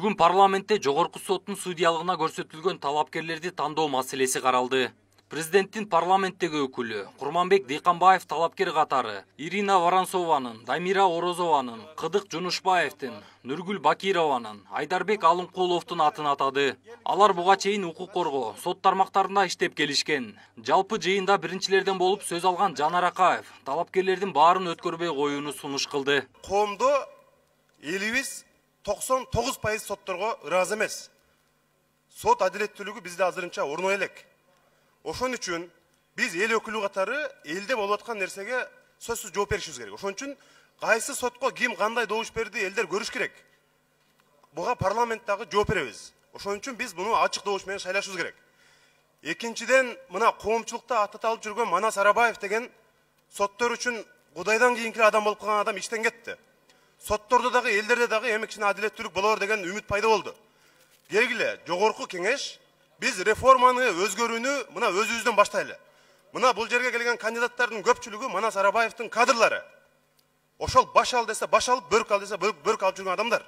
Бүгүн парламентте жогорку соттун судьялыгына көрсөтүлгөн талапкерлерди тандоо маселеси каралды. Президенттин парламенттеги өкүлү Курманбек Дыйканбаев талапкер катары Ирина Воронцованын, Дамира Орозованын, Кыдык Жунушбаевдин, Нургүл Бакированын, Айдарбек Алымкуловдун атын атады. Алар буга чейин укук коргоо, сот тармактарында иштеп келишкен. Жалпы жыйында биринчилерден болуп сөз алган Жанар Акаев талапкерлердин баарын өткөрбөй коюуну сунуш кылды. Коомдо элибиз 99% сотторго ыраазы эмес. Сот адилеттүүлүгү бизде азырынча орной элек. Ошон үчүн биз эл өкүлү катары элде болуп аткан нерсеге сөзсүз жооп беришибиз керек. Ошон үчүн кайсы сотко ким кандай добуш берди элдер көрүш керек. Буга парламенттагы жооп беребиз. Ошон үчүн биз муну ачык добуш менен шайлашыбыз керек. Экинчиден, мына коомчулукта аты аталып жүргөн Манас Арабаев деген соттор үчүн Кудайдан кийинки адам болуп калган адам иштен кетти. Соттордо дагы элдерде дагы эмекчине адилеттүүлүк болор деген үмүт пайда болду. Келгиле, жогорку кеңеш biz реформаны өзгөрүүнү мына өзүбүздөн баштайлы. Мына бул жерге келген кандидаттардын көпчүлүгү Манас Арабаевдин кадрлары. Ошол баш ал десе баш алып, бөрк ал десе бөрк алып жүргөн адамдар.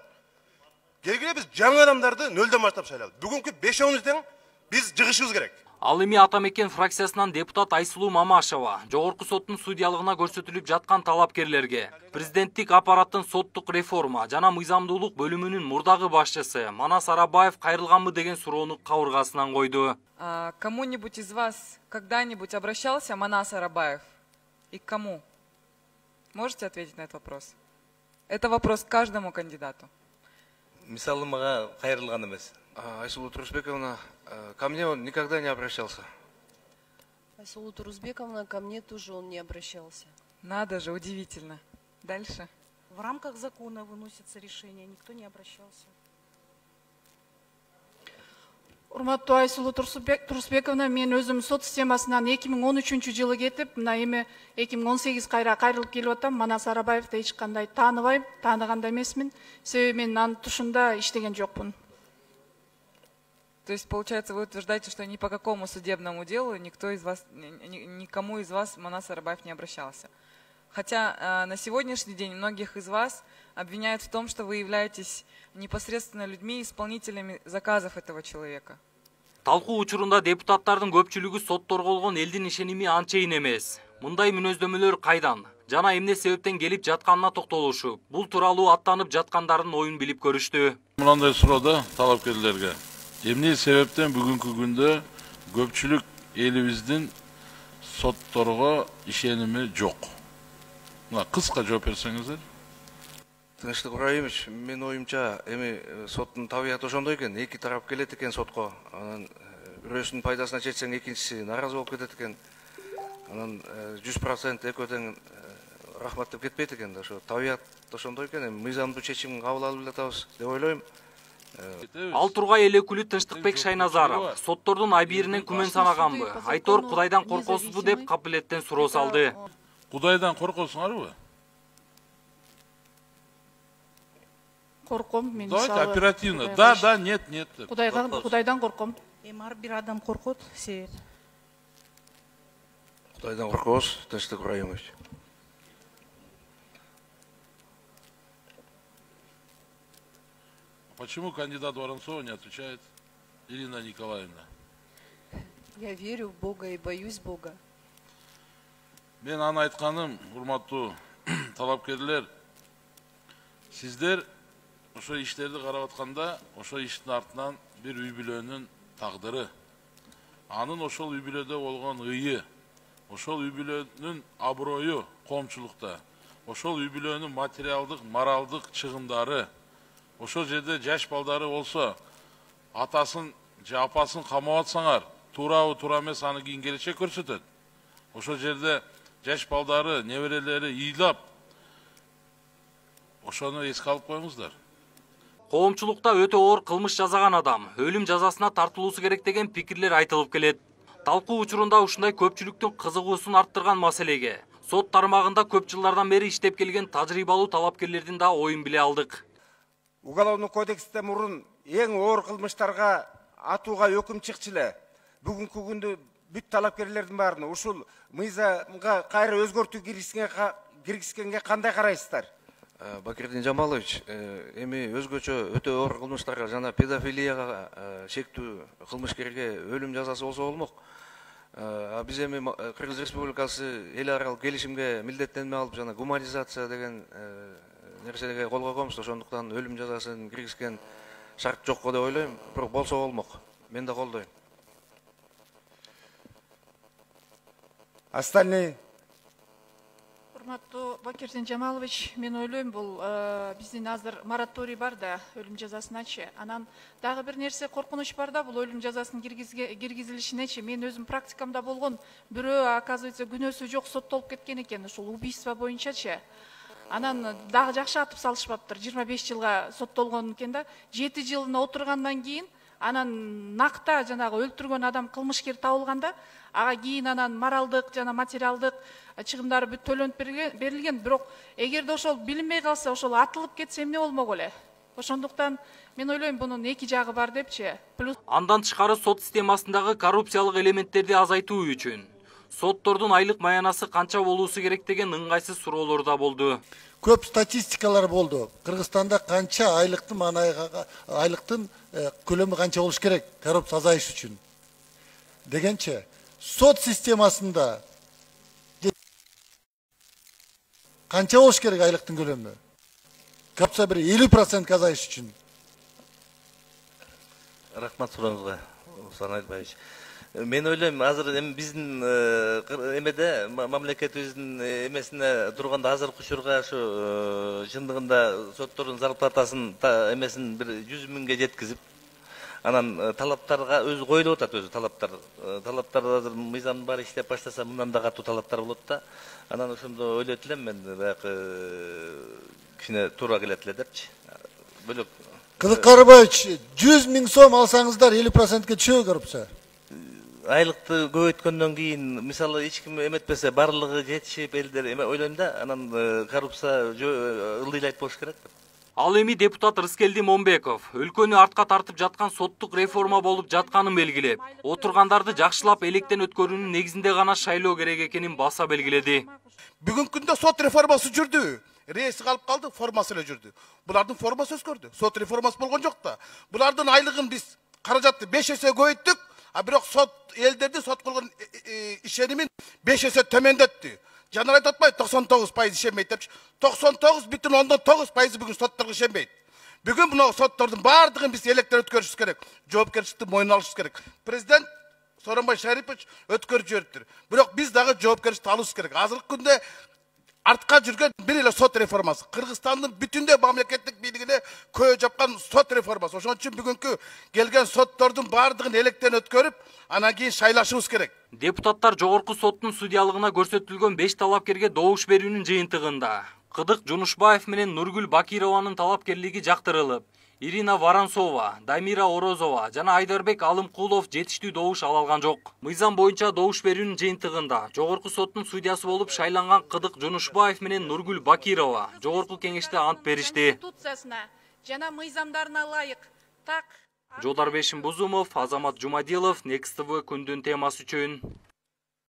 Келгиле биз жаңы адамдарды нөлдөн баштап шайлайлы. Бүгүнкү 5-10 тең биз жыгышыбыз керек. Ал эми Атамекен фракциясынан депутат Айсулуу Мамашева жогорку соттун судьялыгына көрсөтүлүп жаткан талапкерлерге президенттик аппараттын соттук реформа жана мыйзамдуулук бөлүмүнүн мурдагы башчысы Манас Арабаев кайрылганбы деген суроону кабыргасынан койду. Кому-нибудь из вас когда-нибудь обращался Манас Арабаев? И к кому? Можете ответить на этот вопрос? Это вопрос к каждому кандидату. Мисалы мага кайрылган эмес. Айсулу Турусбековна, ко мне он никогда не обращался. Айсулу Турусбековна, ко мне тоже он не обращался. Надо же, удивительно. Дальше. В рамках закона выносится решение, никто не обращался. Урматтуу Айсулу Турусбековна, мен өзүм сот системасынан 2013-жылы кетип, мына эми 2018 кайрылып келип атам. Манас Арабаевди эч кандай тааныбайм, тааныган да эмесмин. Себеби мен анын тушунда иштеген жокмун. То есть, получается, вы утверждаете, что ни по какому судебному делу никому из вас Манас Арабаев не обращался. Хотя на сегодняшний день многих из вас обвиняют в том, что вы являетесь непосредственно людьми, исполнителями заказов этого человека. Талкуу учурунда депутаттардын көпчүлүгү сотторго болгон элдин ишеними анчейин эмес. Мындай мүнөздөмөлөр кайдан жана эмне себептен келип жатканына токтолушуп, бул тууралуу аттанып жаткандардын оюн билип көрүштү. Мындай суроо талапкерлерге. Эмне себептен бүгүнкү күндө көпчүлүк элибиздин сотторго ишеними жок? Мына кыска жооп берсеңиздер. Тынчтык Ибраимович, мен оюмча, эми соттун табияты ошондой экен, эки тарап келет экен сотко. Анан бирөөсүнүн пайдасына жетсең, экинчиси нааразы болуп кетет экен. Анан 100% экөө тең рахмат деп кетпейт экен да. Ошо табият ошондой экен, мыйзамдуу чечим кабыл алып жатабыз деп ойлойм. Ал тургай эл өкүлү Тынчтыкбек Шайназаров соттордун айбиринен күмөн санаганбы? Айтор Кудайдан коркосузбу деп капилеттен суроо салды. Кудайдан коркосуңарбы? Корком мен. Давайте оперативно. Да, нет. Кудайдан корком. Ар бир адам коркот, себеп. Кудайдан коркобуз, Тынчтык Ибраимович. Почему кандидат Воронцова не отвечает Ирина Николаевна? Я верю в Бога и боюсь Бога. Мен аны айтканым, урматтуу талапкерлер, сиздер ошо иштерди карап атканда, ошо иштин артынан бир үй бүлөнүн тагдыры, анын ошол үй бүлөдө болгон ыйы, ошол үй бүлөнүн аброю коомчулукта, ошол үй бүлөнүн материалдык, моралдык чыгымдары, ошол жерде жаш балдары болсо, атасын же апасын камап атсаңар, туурабы туура эмес аны кийин келечек көрсөтөт. Ошол жерде жаш балдары, неберелери ыйлап, ошону эске алып коюңуздар. Коомчулукта өтө оор кылмыш жасаган адам өлүм жазасына тартылуусу керек деген пикирлер айтылып келет. Талкуу учурунда ушундай көпчүлүктүн кызыгуусун арттырган маселеге сот тармагында көп жылдардан бери иштеп келген тажрыйбалуу талапкерлердин да оюн биле алдык. Уголовный кодексте мурун эң оор кылмыштарга атууга өкүм чыкчу эле. Бүгүнкү күндө бүт талапкерлердин баарын ушул мыйзамга кайра өзгөртүү киргизгенге кандай карайсыздар? Бакирдин Жамалович, эми өзгөчө өтө оор кылмыштарга жана педофилияга шектүү кылмышкерге өлүм жазасы болсо болмок. Биз эми Кыргыз Республикасы эл аралык келишимге милдеттенме алып жана гуманизация деген нерселерге кол койгонбуз. Ошондуктан өлүм жазасын киргизген шарт жокко деп ойлойм. Бирок болсо болмок. Мен да колдойм. Остальные. Урматтуу Бакирдин Жамалович, мен ойлойм, бул биздин азыр мораторий бар да өлүм жазасыначы. Анан дагы бир нерсе коркунуч бар да, бул өлүм жазасынын киргизилишинечи. Мен өзүм практикамда болгон, бирөө оказывается күнөөсү жок соттолуп кеткен экен, ушул убийство боюнчачы. Анан дагы жакшы атып салышпаптыр. 25 жылга соттолгон экен да, 7 жылына отургандан кийин анан накта жанагы өлтүргөн адам кылмышкер табылганда, ага кийин анан моралдык жана материалдык чыгымдары бүт төлөнүп берилген. Бирок эгерде ошол билинбей калса, ошол атылып кетсе эмне болмок эле? Ошондуктан мен ойлойм, бунун эки жагы бар депчи. Плюс Андан тышкары сот системасындагы коррупциялык элементтерди азайтуу үчүн соттордун айлык маянасы канча болуусу керек деген ыңгайсыз суроолор да болду. Көп статистикалар болду. Кыргызстанда канча айлыктын көлөмү канча болуш керек коррупция азайыш үчүн дегенче, сот системасында канча болуш керек айлыктын көлөмү? Коррупция бир 50% азайыш үчүн. Рахмат сурооңузга, Руслан Айтбаевич. Мен ойлойм, азыр эми биздин эмеде мамлекетибиздин эмесине турганда азыркы учурга ушу чындыгында соттордун зарплатасын эмесин бир 100 миңге жеткизип, анан талаптарга өзү коюлуп атат, өзү талаптар азыр мыйзамдын баары иштеп баштаса мындан да катуу талаптар болот да. Анан ошондо ойлойт элем мен, баягы кичине туура келет эле депчи. Бөлөк Кыркарбаевич, 100 миң сом алсаңыздар 50%ке түшөбү коррупция? Айлыкты көбөйткөндөн кийин, мисалы эч ким эметпесе, барлыгы жетишип элдер эме ойлойм да, анан коррупция ылдыйлайт болуш керек деп. Ал эми депутат Рыскелди Момбеков өлкөнү артка тартып жаткан соттук реформа болуп жатканын белгилеп, отургандарды жакшылап электен өткөрүүнүн негизинде гана шайлоо керек экенин баса белгиледи. Бүгүнкү күндө сот реформасы жүрдү. Рейси калып калды, формасы эле жүрдү. Булардын формасы өзгөрдү. Сот реформасы болгон жок да. Булардын айлыгын биз каражатты 5 эсе көбөйттүк, а бирок сот элдерди сот кылган ишенимин 5 эсе төмөндөттү. Жанар айтып атпайбы 99% ишенбейт депчи. 99,9% бүгүн сотторго ишенбейт. Бүгүн мына соттордун баардыгын биз электен өткөрүшүбүз керек. Жоопкерчиликти мойнуна алышыбыз керек. Президент Сооронбай Шарипович өткөрүп жибериптир. Бирок биз дагы жоопкерчиликти алышыбыз керек. Азыркы күндө артка жүргөн бир эле сот реформасы. Кыргызстандын бүтүндөй мамлекеттик бийлигине көйө жапкан сот реформасы. Ошон үчүн бүгүнкү келген соттордун баардыгын электен өткөрүп, анан кийин шайлашыбыз керек. Депутаттар жогорку соттун судьялыгына көрсөтүлгөн 5 талапкерге добуш берүүнүн жыйынтыгында Кыдык Жунушбаев менен Нургүл Бакированын талапкерлиги жактырылып, Ирина Воронцова, Дамира Орозова жана Айдарбек Алымкулов жетиштүү добуш ала алган жок. Мыйзам боюнча добуш берүүнүн жыйынтыгында жогорку соттун судьясы болуп шайланган Кыдык Жунушбаев менен Нургүл Бакирова жогорку кеңеште ант беришти. Конституциясына жана мыйзамдарына ылайык так Жодар Бешимбузумов, Азамат Жумадилов, Next TV күндүн темасы үчүн.